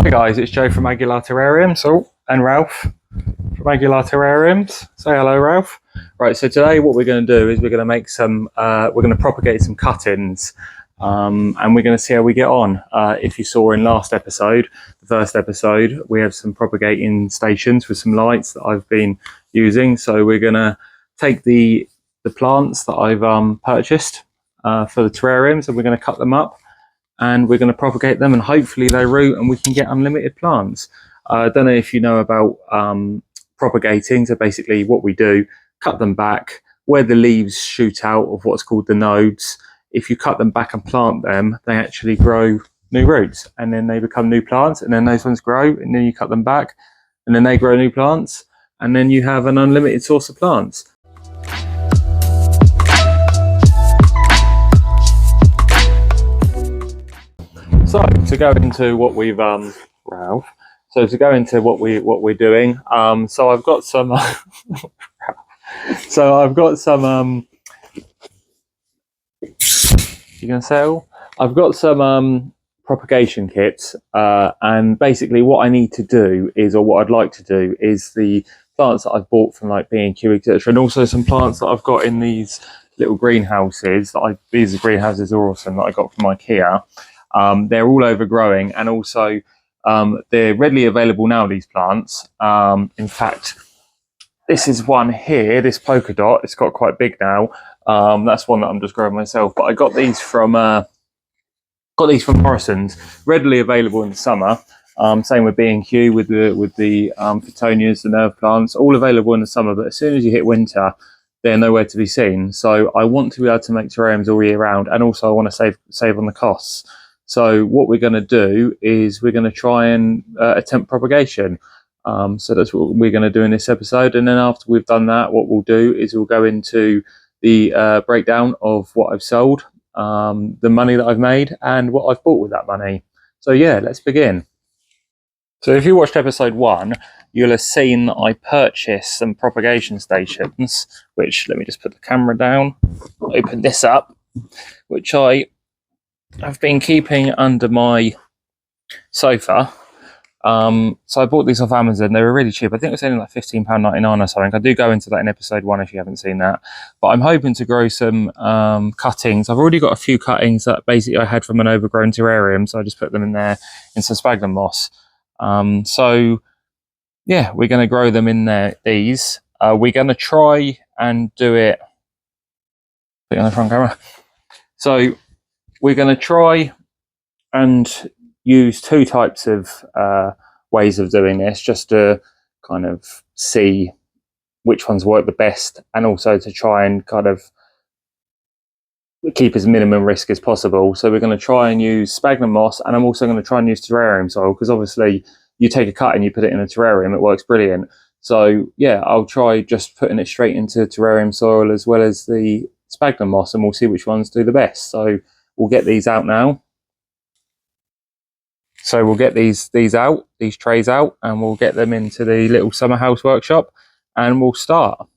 Hi guys, it's Joe from Aguilar Terrariums, and Ralph from Aguilar Terrariums. Say hello, Ralph. Right, so today what we're going to do is we're going to make some, we're going to propagate some cuttings, and we're going to see how we get on. If you saw in last episode, the first episode, we have some propagating stations with some lights that I've been using. So we're going to take the plants that I've purchased for the terrariums, and we're going to cut them up. And we're going to propagate them, and hopefully they root and we can get unlimited plants. I don't know if you know about propagating. So basically what we do, cut them back where the leaves shoot out of what's called the nodes. If you cut them back and plant them, they actually grow new roots, and then they become new plants, and then those ones grow, and then you cut them back and then they grow new plants, and then you have an unlimited source of plants. So to go into what we've Ralph. So to go into what we're doing. So I've got some. So I've got some. You gonna sell? I've got some propagation kits, and basically what I need to do is, or what I'd like to do is, the plants that I've bought from like B&Q, etc., and also some plants that I've got in these little greenhouses. These greenhouses are awesome that I got from IKEA. They're all overgrowing, and also they're readily available now, these plants. In fact, this is one here, this polka dot. It's got quite big now. That's one that I'm just growing myself, but I got these from Morrison's, readily available in the summer. Same with B&Q with the petunias, the nerve plants, all available in the summer, but as soon as you hit winter, they're nowhere to be seen. So I want to be able to make terrariums all year round, and also I want to save on the costs. So what we're going to do is we're going to try and attempt propagation. So that's what we're going to do in this episode. And then after we've done that, what we'll do is we'll go into the breakdown of what I've sold, the money that I've made, and what I've bought with that money. So yeah, let's begin. So if you watched episode 1, you'll have seen that I purchased some propagation stations, which, let me just put the camera down, open this up, which I've been keeping under my sofa. So I bought these off Amazon. They were really cheap. I think it was only like £15.99 or something. I do go into that in episode 1 if you haven't seen that. But I'm hoping to grow some cuttings. I've already got a few cuttings that basically I had from an overgrown terrarium, so I just put them in there in some sphagnum moss. So yeah, we're going to grow them in there. These we're going to try and do it. Put it on the front camera. So we're going to try and use 2 types of ways of doing this, just to kind of see which ones work the best, and also to try and kind of keep as minimum risk as possible. So we're going to try and use sphagnum moss, and I'm also going to try and use terrarium soil, because obviously you take a cut and you put it in a terrarium, it works brilliant. So yeah, I'll try just putting it straight into terrarium soil as well as the sphagnum moss, and we'll see which ones do the best. So we'll get these out now. So we'll get these trays out, and we'll get them into the little summer house workshop, and we'll start.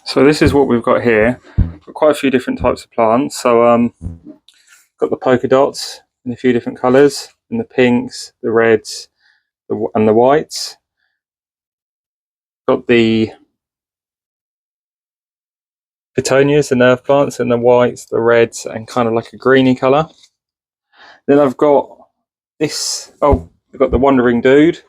So this is what we've got here. Got quite a few different types of plants. So got the polka dots in a few different colours, and the pinks, the reds, and the whites. Got the petunias, the nerve plants, and the whites, the reds, and kind of like a greeny colour. Then I've got this. Oh, I've got the wandering dude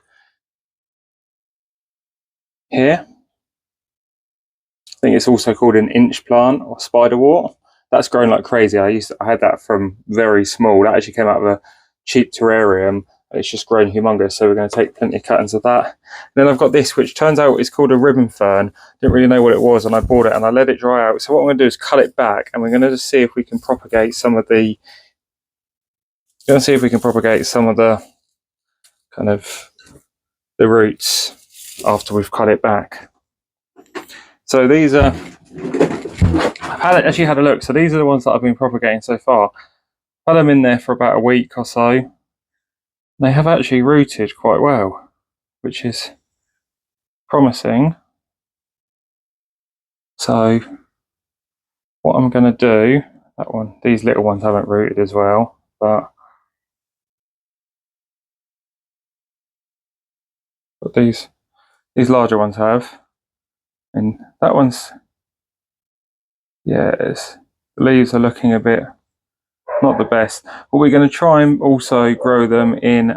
here. I think it's also called an inch plant or spiderwort. That's grown like crazy. I had that from very small. That actually came out of a cheap terrarium. It's just grown humongous, so we're going to take plenty of cuttings of that. And then I've got this, which turns out is called a ribbon fern. Didn't really know what it was, and I bought it and I let it dry out. So what I'm going to do is cut it back, and we're going to just see if we can propagate some of the. Kind of the roots after we've cut it back. So these are. I've actually had a look. So these are the ones that I've been propagating so far. I've had them in there for about a week or so. They have actually rooted quite well, which is promising. So what I'm going to do, these little ones haven't rooted as well, but But these larger ones have, and that one's, yeah, the leaves are looking a bit not the best. But we're going to try and also grow them in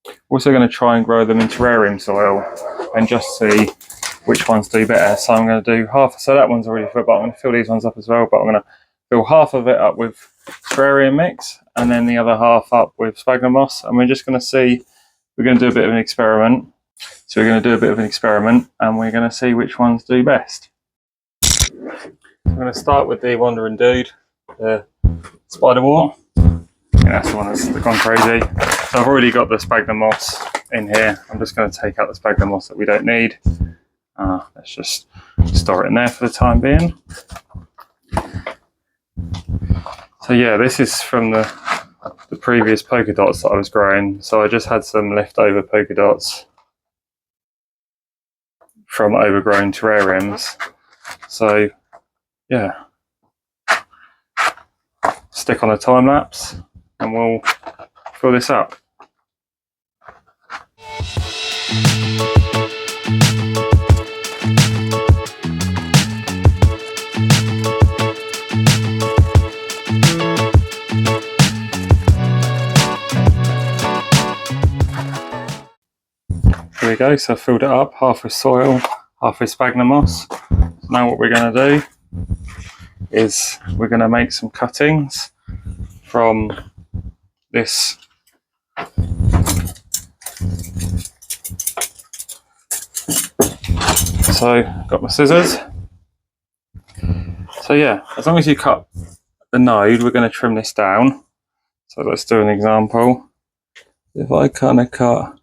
terrarium soil and just see which ones do better. So I'm going to do half. So that one's already full, but I'm going to fill these ones up as well. But I'm going to fill half of it up with terrarium mix and then the other half up with sphagnum moss. And we're just going to see. We're going to do a bit of an experiment. So we're going to do a bit of an experiment and we're going to see which ones do best. I'm going to start with the Wandering Dude, the spider wart. Yeah, that's the one that's gone crazy. So I've already got the sphagnum moss in here. I'm just going to take out the sphagnum moss that we don't need. Let's just store it in there for the time being. So yeah, this is from the previous polka dots that I was growing. So I just had some leftover polka dots from overgrown terrariums. So yeah, stick on a time lapse and we'll fill this up. There we go, so I've filled it up, half with soil, half with sphagnum moss. So now what we're going to do is we're going to make some cuttings from this so got my scissors. So yeah, as long as you cut the node, we're going to trim this down. So let's do an example. If I kind of cut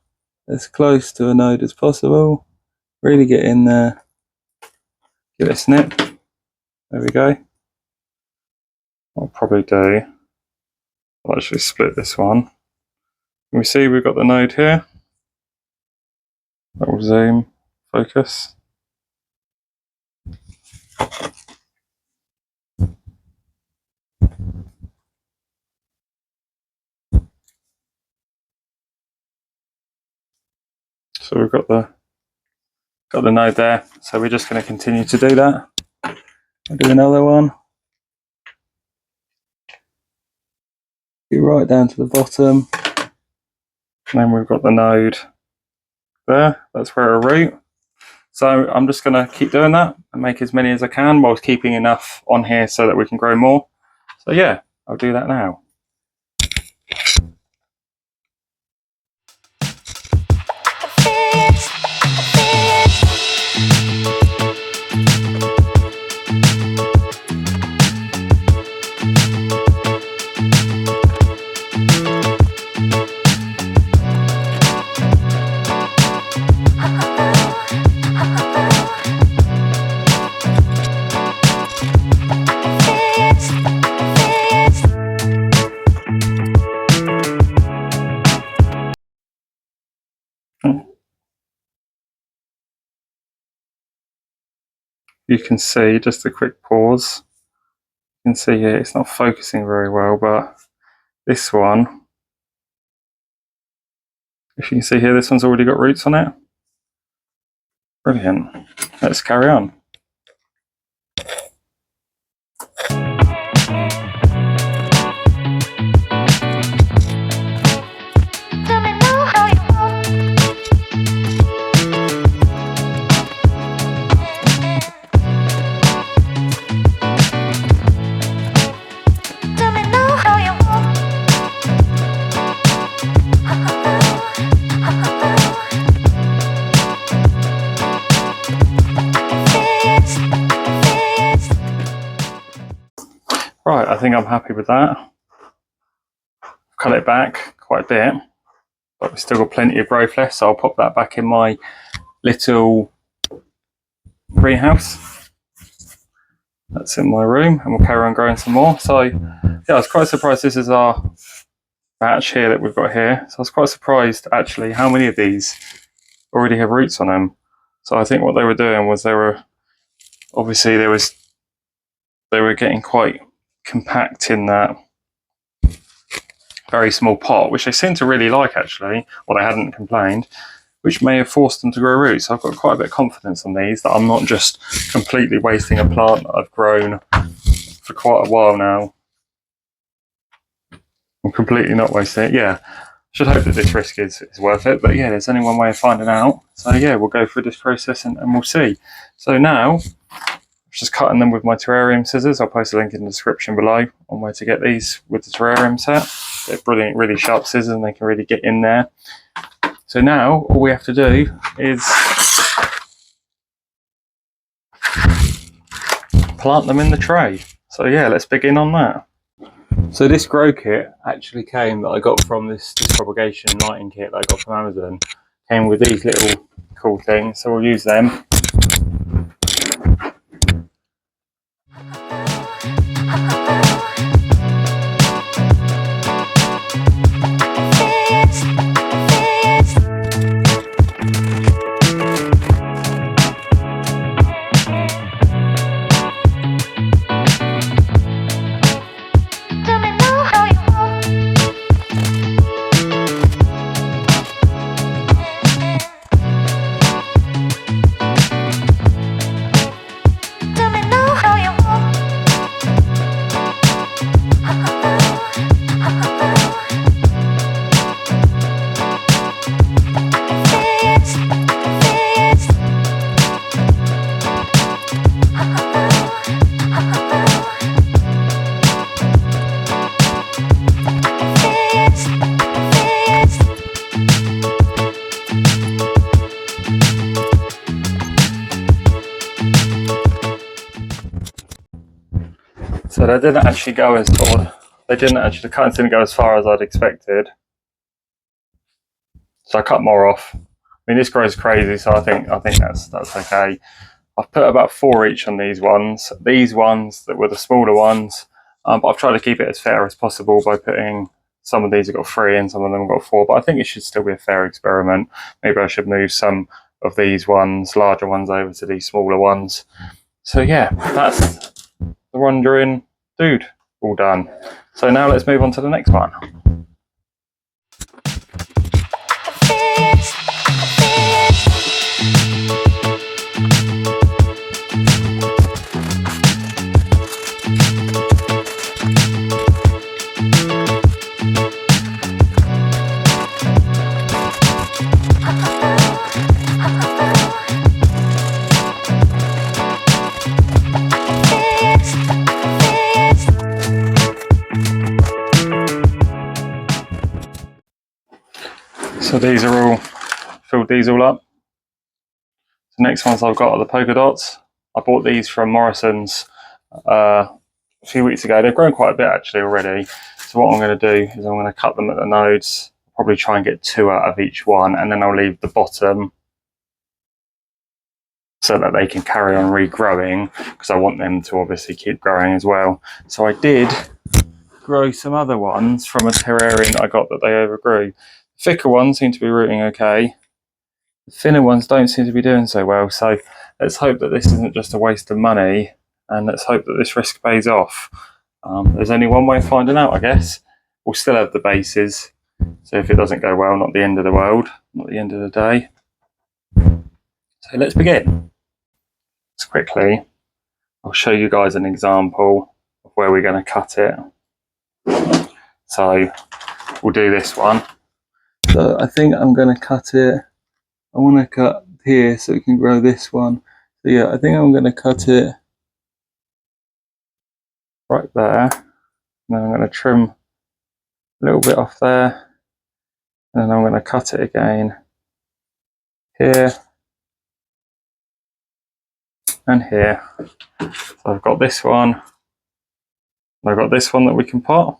as close to a node as possible, really get in there, give it a snip. There we go. I'll probably do, I'll actually split this one. Can we see we've got the node here? That will zoom, focus. So we've got the node there. So we're just going to continue to do that. I'll do another one. Go right down to the bottom. And then we've got the node there. That's where a root. So I'm just going to keep doing that and make as many as I can whilst keeping enough on here so that we can grow more. So yeah, I'll do that now. You can see, just a quick pause, you can see here it's not focusing very well, but this one, if you can see here, this one's already got roots on it. Brilliant. Let's carry on. Right, I think I'm happy with that. Cut it back quite a bit, but we've still got plenty of growth left, so I'll pop that back in my little greenhouse. That's in my room, and we'll carry on growing some more. So yeah, I was quite surprised. This is our batch here that we've got here. So I was quite surprised actually how many of these already have roots on them. So I think what they were doing was they were getting quite compact in that very small pot, which they seem to really like actually, or they hadn't complained, which may have forced them to grow roots. So I've got quite a bit of confidence on these, that I'm not just completely wasting a plant that I've grown for quite a while now. I'm completely not wasting it. Yeah, should hope that this risk is worth it, but yeah, there's only one way of finding out. So yeah, we'll go through this process and we'll see. So now, just cutting them with my terrarium scissors. I'll post a link in the description below on where to get these with the terrarium set. They're brilliant, really sharp scissors, and they can really get in there. So now all we have to do is plant them in the tray. So yeah, let's begin on that. So this grow kit actually came, that I got from this propagation lighting kit that I got from Amazon, came with these little cool things, so we'll use them. So they didn't actually go as far. The cuttings didn't go as far as I'd expected. So I cut more off. I mean, this grows crazy, so I think that's okay. I've put about 4 each on these ones. These ones that were the smaller ones, but I've tried to keep it as fair as possible by putting, some of these have got 3 and some of them have got 4, but I think it should still be a fair experiment. Maybe I should move some of these ones, larger ones, over to these smaller ones. So yeah, that's the Wandering Dude all done. So now let's move on to the next one. So these are all, filled these all up. The next ones I've got are the polka dots. I bought these from Morrison's a few weeks ago. They've grown quite a bit actually already. So what I'm going to do is I'm going to cut them at the nodes, probably try and get 2 out of each one, and then I'll leave the bottom so that they can carry on regrowing, because I want them to obviously keep growing as well. So I did grow some other ones from a terrarium that I got that they overgrew. The thicker ones seem to be rooting okay. The thinner ones don't seem to be doing so well, so let's hope that this isn't just a waste of money, and let's hope that this risk pays off. There's only one way of finding out, I guess. We'll still have the bases, so if it doesn't go well, not the end of the world, not the end of the day. So let's begin. Just quickly, I'll show you guys an example of where we're going to cut it. So we'll do this one. So I think I'm going to cut it. I want to cut here so it can grow this one. So yeah, I think I'm going to cut it right there. And then I'm going to trim a little bit off there. And then I'm going to cut it again here and here. So I've got this one. I've got this one that we can pot.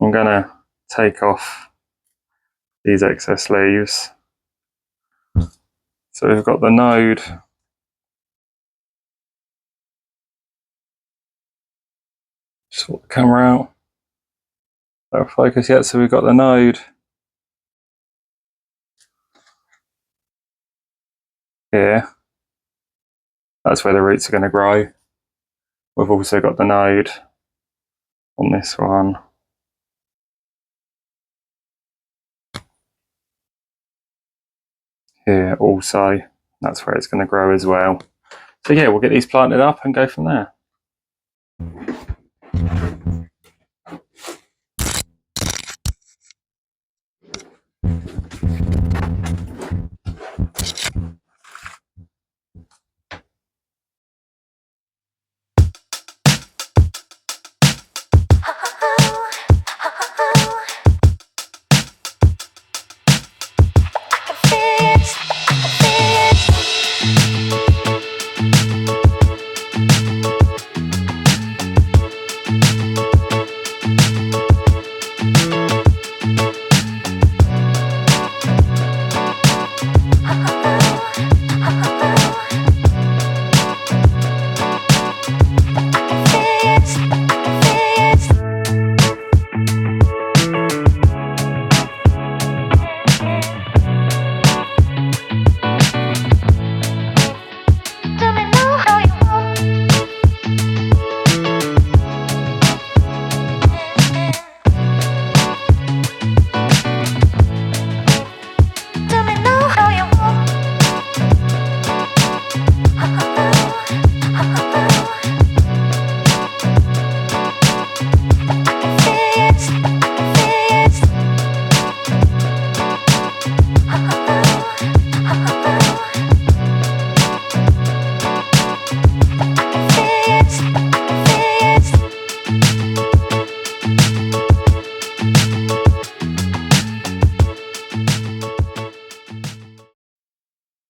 I'm going to take off these excess leaves. So we've got the node. Sort the camera out. Don't focus yet. So we've got the node here. That's where the roots are going to grow. We've also got the node on this one. here also. That's where it's going to grow as well. So yeah, we'll get these planted up and go from there.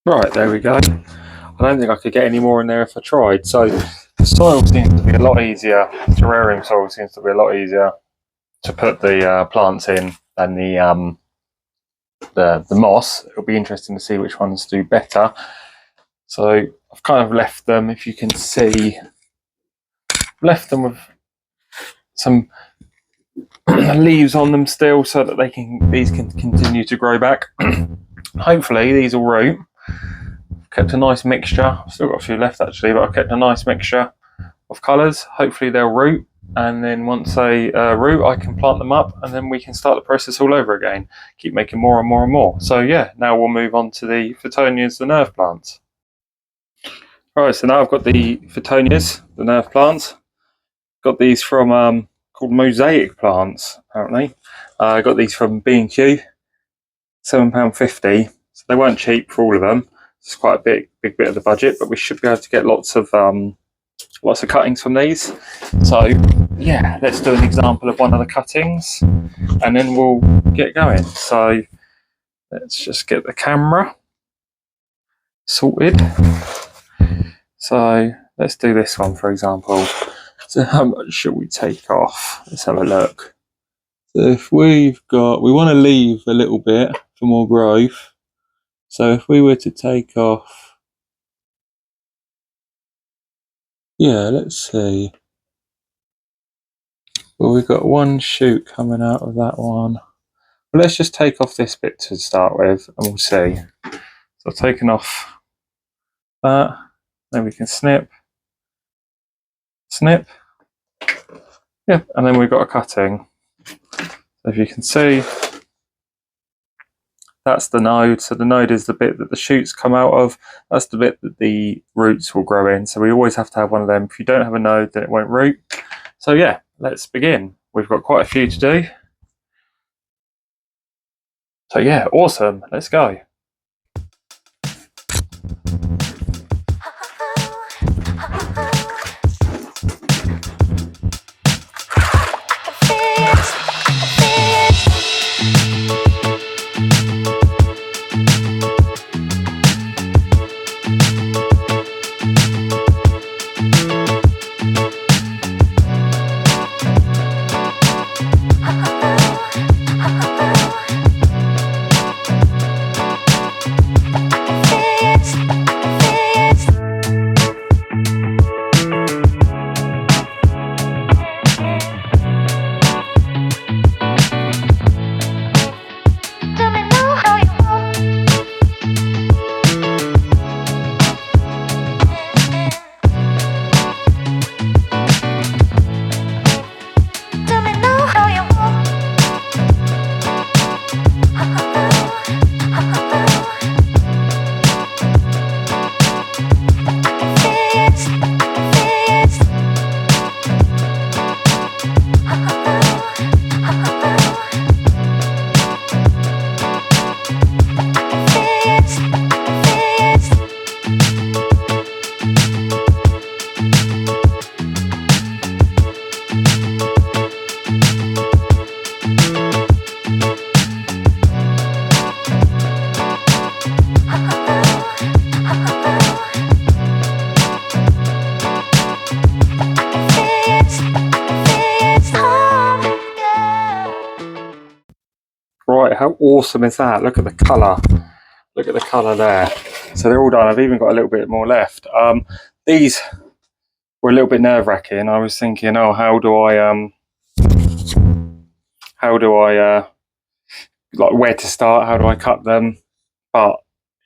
Right, there we go. I don't think I could get any more in there if I tried. So the soil seems to be a lot easier. Terrarium soil seems to be a lot easier to put the plants in than the moss. It'll be interesting to see which ones do better. So I've kind of left them, if you can see, left them with some leaves on them still, so that these can continue to grow back. Hopefully these will root. Kept a nice mixture. I've still got a few left actually, but I've kept a nice mixture of colours. Hopefully they'll root, and then once they root, I can plant them up, and then we can start the process all over again. Keep making more and more and more. So yeah, now we'll move on to the Phytonias, the nerve plants. Right, so now I've got the Phytonias, the nerve plants. Got these from called mosaic plants, apparently. I got these from B&Q, £7.50. So they weren't cheap for all of them. It's quite a big bit of the budget, but we should be able to get lots of cuttings from these. So yeah, let's do an example of one of the cuttings, and then we'll get going. So let's just get the camera sorted. So let's do this one, for example. So how much should we take off? Let's have a look. So if we want to leave a little bit for more growth. So if we were to take off, yeah, let's see. Well, we've got one shoot coming out of that one. Well, let's just take off this bit to start with, and we'll see. So I've taken off that. Then we can snip. Yeah, and then we've got a cutting. So if you can see, that's the node. So the node is the bit that the shoots come out of. That's the bit that the roots will grow in. So we always have to have one of them. If you don't have a node, then it won't root. So yeah, let's begin. We've got quite a few to do. So yeah, awesome. Let's go. Right, how awesome is that? Look at the colour. Look at the colour there. So they're all done. I've even got a little bit more left. These were a little bit nerve-wracking. I was thinking, oh, how do I like where to start? How do I cut them? But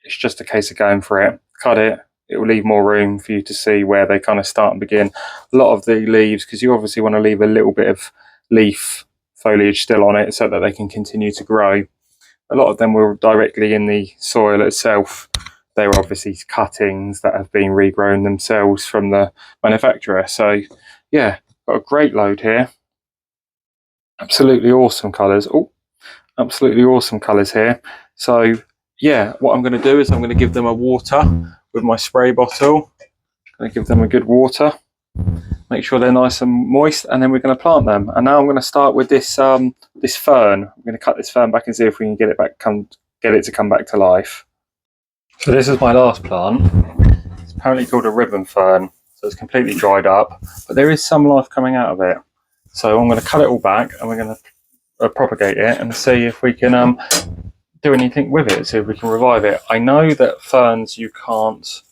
it's just a case of going for it. Cut it. It will leave more room for you to see where they kind of start and begin. A lot of the leaves, because you obviously want to leave a little bit of leaf foliage still on it so that they can continue to grow. A lot of them were directly in the soil itself. They were obviously cuttings that have been regrown themselves from the manufacturer. So yeah, got a great load here. Absolutely awesome colours. Oh, absolutely awesome colours here. So yeah, what I'm going to do is I'm going to give them a water with my spray bottle. I'm going to give them a good water. Make sure they're nice and moist, and then we're going to plant them. And now I'm going to start with this this fern. I'm going to cut this fern back and see if we can get it back, get it to come back to life. So this is my last plant. It's apparently called a ribbon fern. So it's completely dried up, but there is some life coming out of it. So I'm going to cut it all back, and we're going to propagate it and see if we can do anything with it. See if we can revive it. I know that ferns you can't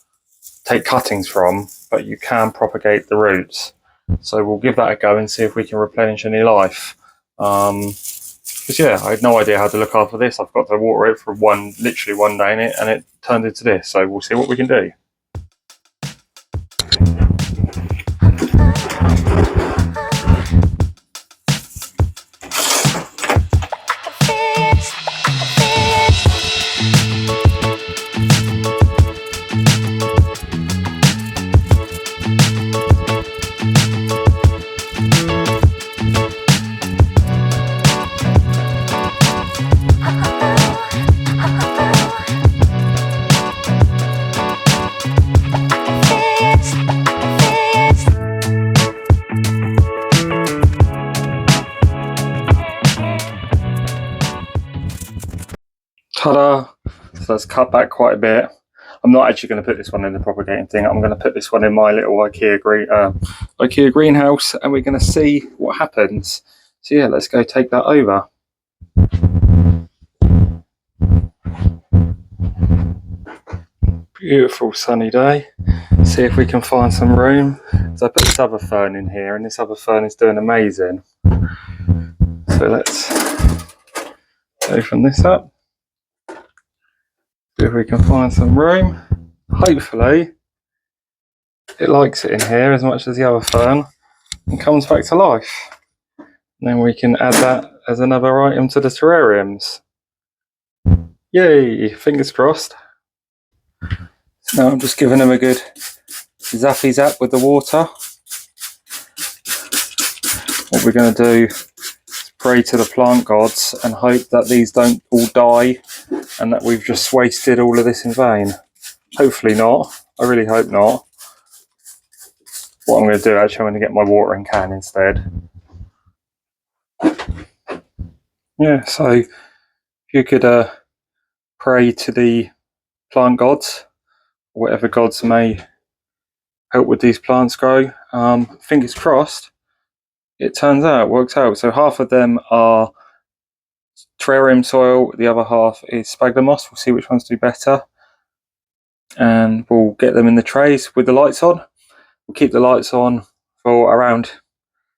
take cuttings from, but you can propagate the roots. So we'll give that a go and see if we can replenish any life. Because yeah, I had no idea how to look after this. I've got to water it for literally one day in it, and it turned into this. So we'll see what we can do. Ta-da! So that's cut back quite a bit. I'm not actually going to put this one in the propagating thing. I'm going to put this one in my little IKEA greenhouse, and we're going to see what happens. So yeah, let's go take that over. Beautiful sunny day. See if we can find some room. So I put this other fern in here, and this other fern is doing amazing. So let's open this up. See if we can find some room. Hopefully it likes it in here as much as the other fern and comes back to life. And then we can add that as another item to the terrariums. Yay, fingers crossed. So now I'm just giving them a good zappy zap with the water. What we're going to do is pray to the plant gods and hope that these don't all die and that we've just wasted all of this in vain. Hopefully not. I really hope not. What I'm going to do, actually, I'm going to get my watering can instead. Yeah, so if you could pray to the plant gods, whatever gods may help with these plants grow. Fingers crossed, it turns out, works out. So half of them are terrarium soil, the other half is sphagnum moss. We'll see which ones do better. And we'll get them in the trays with the lights on. We'll keep the lights on for around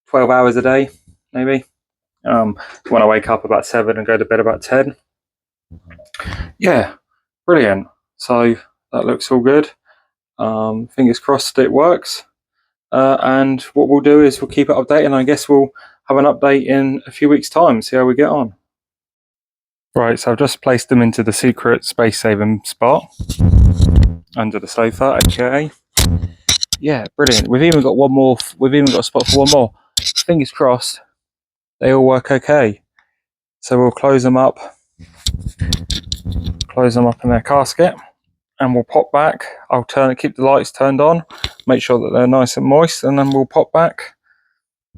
12 hours a day, maybe. When I wake up about 7 and go to bed about 10. Yeah, brilliant. So that looks all good. Fingers crossed it works. And what we'll do is we'll keep it updated, and I guess we'll have an update in a few weeks' time, see how we get on. Right, so I've just placed them into the secret space-saving spot under the sofa, okay. Yeah, brilliant. We've even got one more. We've even got a spot for one more. Fingers crossed, they all work okay. So we'll close them up in their casket, and we'll pop back. I'll keep the lights turned on, make sure that they're nice and moist, and then we'll pop back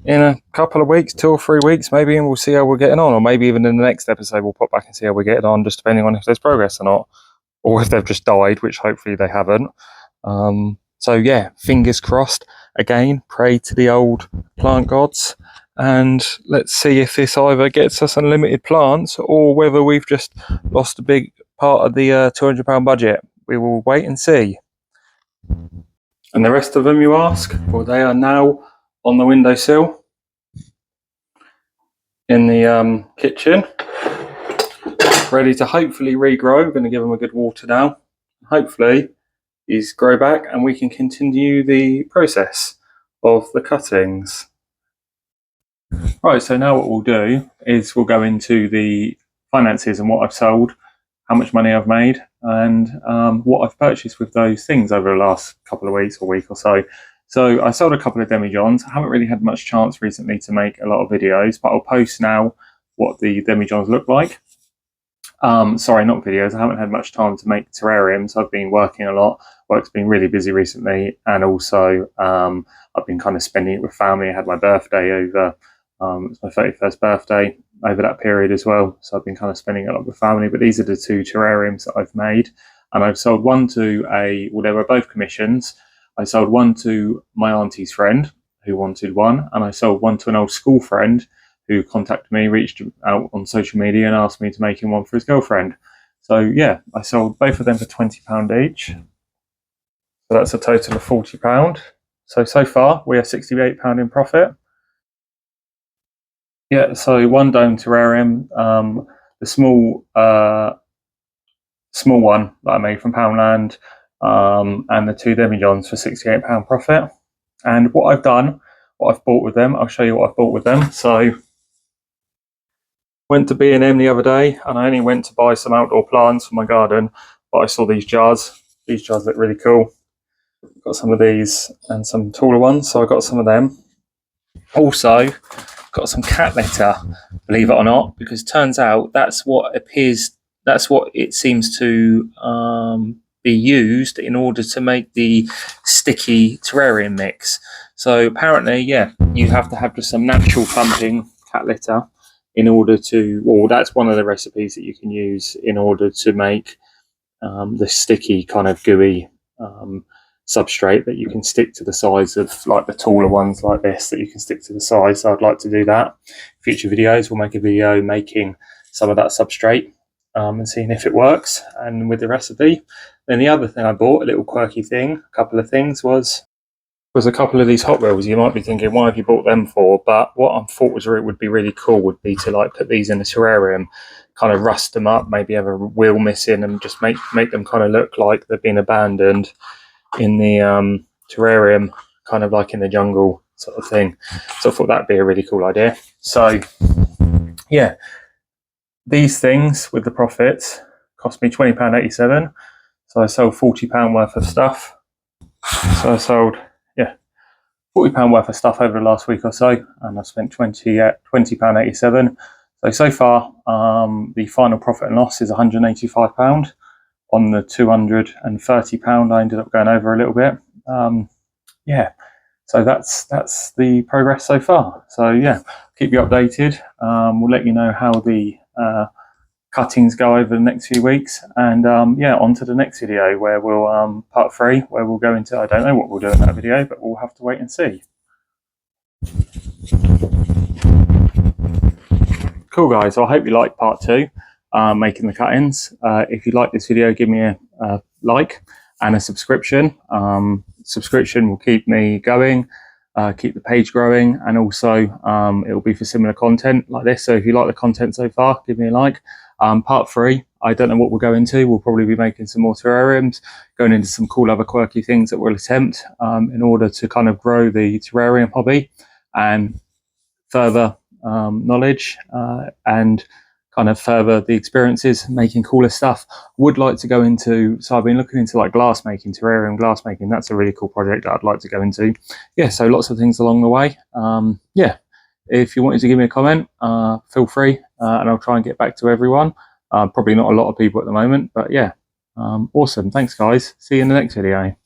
in a couple of weeks, 2 or 3 weeks maybe, and we'll see how we're getting on. Or maybe even in the next episode we'll pop back and see how we're getting on, just depending on if there's progress or not, or if they've just died, which hopefully they haven't. So yeah, fingers crossed. Again, pray to the old plant gods and let's see if this either gets us unlimited plants or whether we've just lost a big part of the £200 budget. We will wait and see. And the rest of them, you ask? Well, they are now on the windowsill in the kitchen, ready to hopefully regrow. We're going to give them a good water now. Hopefully these grow back and we can continue the process of the cuttings. Right, so now what we'll do is we'll go into the finances and what I've sold, how much money I've made, and what I've purchased with those things over the last couple of weeks or week or so. So I sold a couple of demijohns. I haven't really had much chance recently to make a lot of videos, but I'll post now what the demijohns look like. Sorry, not videos. I haven't had much time to make terrariums. I've been working a lot. Work's been really busy recently, and also I've been kind of spending it with family. I had my birthday over. It was my 31st birthday over that period as well. So I've been kind of spending a lot with family. But these are the two terrariums that I've made. And I've sold one to well, they were both commissions. I sold one to my auntie's friend who wanted one. And I sold one to an old school friend who contacted me, reached out on social media and asked me to make him one for his girlfriend. So yeah, I sold both of them for £20 each. So that's a total of £40. So far we are £68 in profit. Yeah, so one dome terrarium, the small one that I made from Poundland, and the two demijohns for £68 profit. And what I've done, what I've bought with them, I'll show you what I've bought with them. So went to B&M the other day, and I only went to buy some outdoor plants for my garden, but I saw these jars. These jars look really cool. Got some of these and some taller ones, so I got some of them. Also, got some cat litter, believe it or not, because turns out that's what it seems to be used in order to make the sticky terrarium mix. So apparently, yeah, you have to have just some natural pumping cat litter in order to, well, that's one of the recipes that you can use in order to make the sticky kind of gooey substrate that you can stick to the sides of, like the taller ones like this, that you can stick to the sides. So I'd like to do that. Future videos, we'll make a video making some of that substrate and seeing if it works and with the recipe. Then the other thing I bought, a little quirky thing, a couple of things, was a couple of these Hot Wheels. You might be thinking, why have you bought them for? But what I thought would be really cool would be to like put these in a terrarium, kind of rust them up, maybe have a wheel missing, and just make them kind of look like they've been abandoned in the terrarium, kind of like in the jungle sort of thing. So I thought that'd be a really cool idea. So yeah, these things with the profits cost me £20.87. So I sold £40 worth of stuff. So I sold £40 worth of stuff over the last week or so, and I spent £20.87. So far, the final profit and loss is £185. On the £230, I ended up going over a little bit. Yeah, so that's the progress so far. So yeah, keep you updated. We'll let you know how the cuttings go over the next few weeks, and yeah, on to the next video where we'll part 3, where we'll go into, I don't know what we'll do in that video, but we'll have to wait and see. Cool guys, so I hope you liked part 2, making the cuttings. If you like this video, give me a like and a subscription. Subscription will keep me going, keep the page growing, and also it will be for similar content like this. So if you like the content so far, give me a like. Part 3, I don't know what we'll go into. We'll probably be making some more terrariums, going into some cool other quirky things that we'll attempt in order to kind of grow the terrarium hobby and further knowledge and kind of further the experiences making cooler stuff. Would like to go into, so I've been looking into like glass making, terrarium glass making. That's a really cool project that I'd like to go into. Yeah, so lots of things along the way. Yeah, if you wanted to give me a comment, feel free, and I'll try and get back to everyone. Probably not a lot of people at the moment, but yeah, awesome. Thanks guys, see you in the next video.